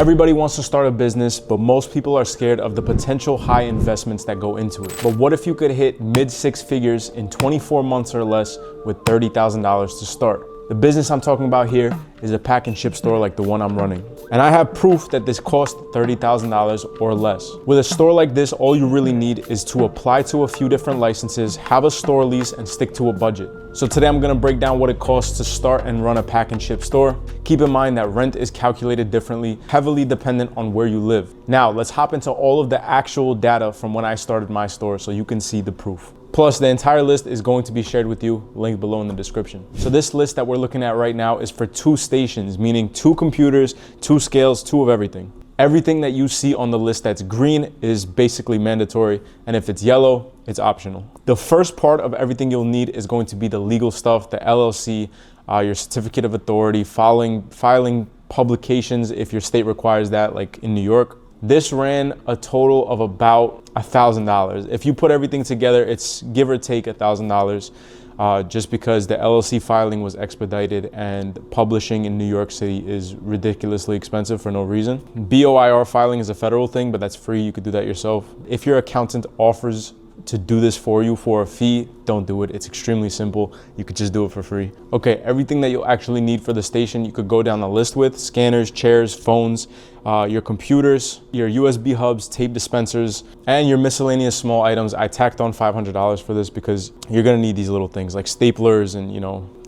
Everybody wants to start a business, but most people are scared of the potential high investments that go into it. But what if you could hit mid six figures in 24 months or less with $30,000 to start? The business I'm talking about here is a pack and ship store like the one I'm running. And I have proof that this costs $30,000 or less. With a store like this, all you really need is to apply to a few different licenses, have a store lease, and stick to a budget. So today I'm gonna break down what it costs to start and run a pack and ship store. Keep in mind that rent is calculated differently, heavily dependent on where you live. Now, let's hop into all of the actual data from when I started my store so you can see the proof. Plus, the entire list is going to be shared with you, linked below in the description. So this list that we're looking at right now is for 2 stations, meaning 2 computers, 2 scales, 2 of everything. Everything that you see on the list that's green is basically mandatory, and if it's yellow, it's optional. The first part of everything you'll need is going to be the legal stuff, the LLC, your certificate of authority, filing publications if your state requires that, like in New York. This ran a total of about $1,000. If you put everything together, it's give or take $1,000, just because the LLC filing was expedited and publishing in New York City is ridiculously expensive for no reason. BOIR filing is a federal thing, but that's free. You could do that yourself. If your accountant offers to do this for you for a fee, don't do it. It's extremely simple. You could just do it for free. Okay, everything that you'll actually need for the station, you could go down the list with: scanners, chairs, phones, your computers, your USB hubs, tape dispensers, and your miscellaneous small items. I tacked on $500 for this because you're gonna need these little things like staplers and,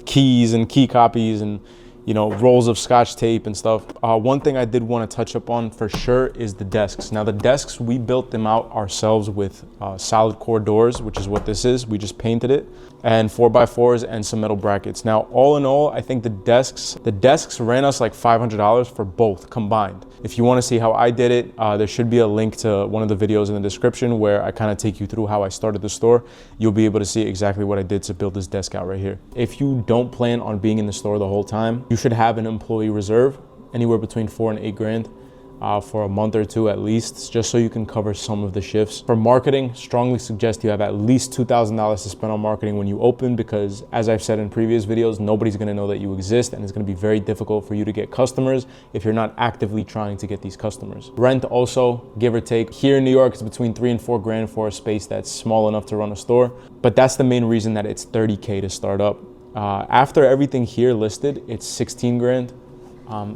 keys and key copies and, rolls of Scotch tape and stuff. One thing I did want to touch up on for sure is the desks. Now the desks, we built them out ourselves with solid core doors, which is what this is. We just painted it, and 4x4s and some metal brackets. Now, all in all, I think the desks ran us like $500 for both combined. If you want to see how I did it, there should be a link to one of the videos in the description where I kind of take you through how I started the store. You'll be able to see exactly what I did to build this desk out right here. If you don't plan on being in the store the whole time, you should have an employee reserve, anywhere between $4 and $8 grand. For a month or 2 at least, just so you can cover some of the shifts. For marketing, strongly suggest you have at least $2,000 to spend on marketing when you open, because as I've said in previous videos, nobody's gonna know that you exist, and it's gonna be very difficult for you to get customers if you're not actively trying to get these customers. Rent also, give or take, here in New York, it's between $3 and $4 grand for a space that's small enough to run a store, but that's the main reason that it's $30K to start up. After everything here listed, it's 16 grand.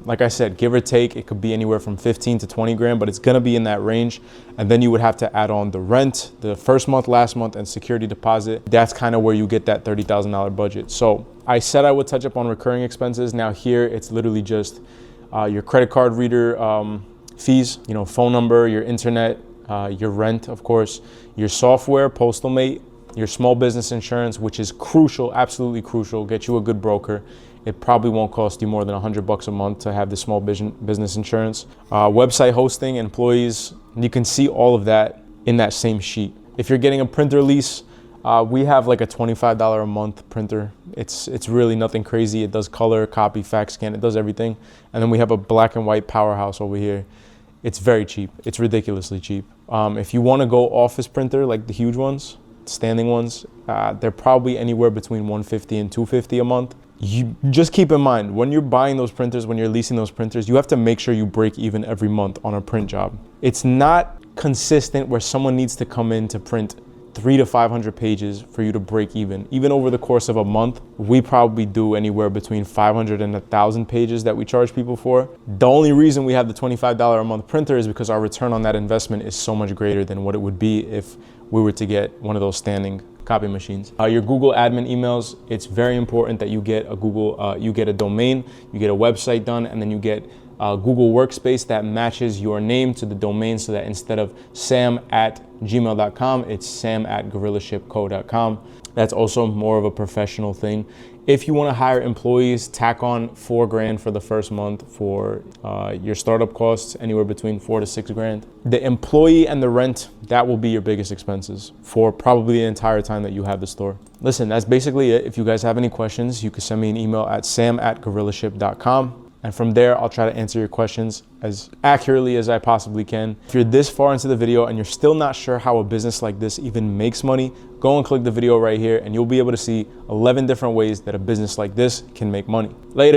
Like I said, give or take, it could be anywhere from 15 to 20 grand, but it's gonna be in that range. And then you would have to add on the rent, the first month, last month, and security deposit. That's kind of where you get that $30,000 budget. So I said I would touch up on recurring expenses. Now here, it's literally just your credit card reader fees, phone number, your internet, your rent, of course, your software, Postalmate, your small business insurance, which is crucial, absolutely crucial. Get you a good broker. It probably won't cost you more than $100 a month to have the small business insurance. Website hosting, employees, you can see all of that in that same sheet. If you're getting a printer lease, we have like a $25 a month printer. It's really nothing crazy. It does color, copy, fax, scan, it does everything. And then we have a black and white powerhouse over here. It's very cheap. It's ridiculously cheap. If you want to go office printer, like the huge ones, standing ones, they're probably anywhere between $150 and $250 a month. You just keep in mind, when you're buying those printers, when you're leasing those printers, you have to make sure you break even every month on a print job. It's not consistent where someone needs to come in to print 300 to 500 pages for you to break even. Even over the course of a month, we probably do anywhere between 500 and 1,000 pages that we charge people for. The only reason we have the $25 a month printer is because our return on that investment is so much greater than what it would be if we were to get one of those standing copy machines. Your Google admin emails, it's very important that you get you get a domain, you get a website done, and then you get a Google Workspace that matches your name to the domain, so that instead of sam@gmail.com, it's sam@gorillashipco.com. That's also more of a professional thing. If you want to hire employees, tack on $4 grand for the first month for your startup costs, anywhere between $4 to $6 grand. The employee and the rent, that will be your biggest expenses for probably the entire time that you have the store. Listen, that's basically it. If you guys have any questions, you can send me an email at sam@gorillaship.com. And from there, I'll try to answer your questions as accurately as I possibly can. If you're this far into the video and you're still not sure how a business like this even makes money, go and click the video right here and you'll be able to see 11 different ways that a business like this can make money. Later.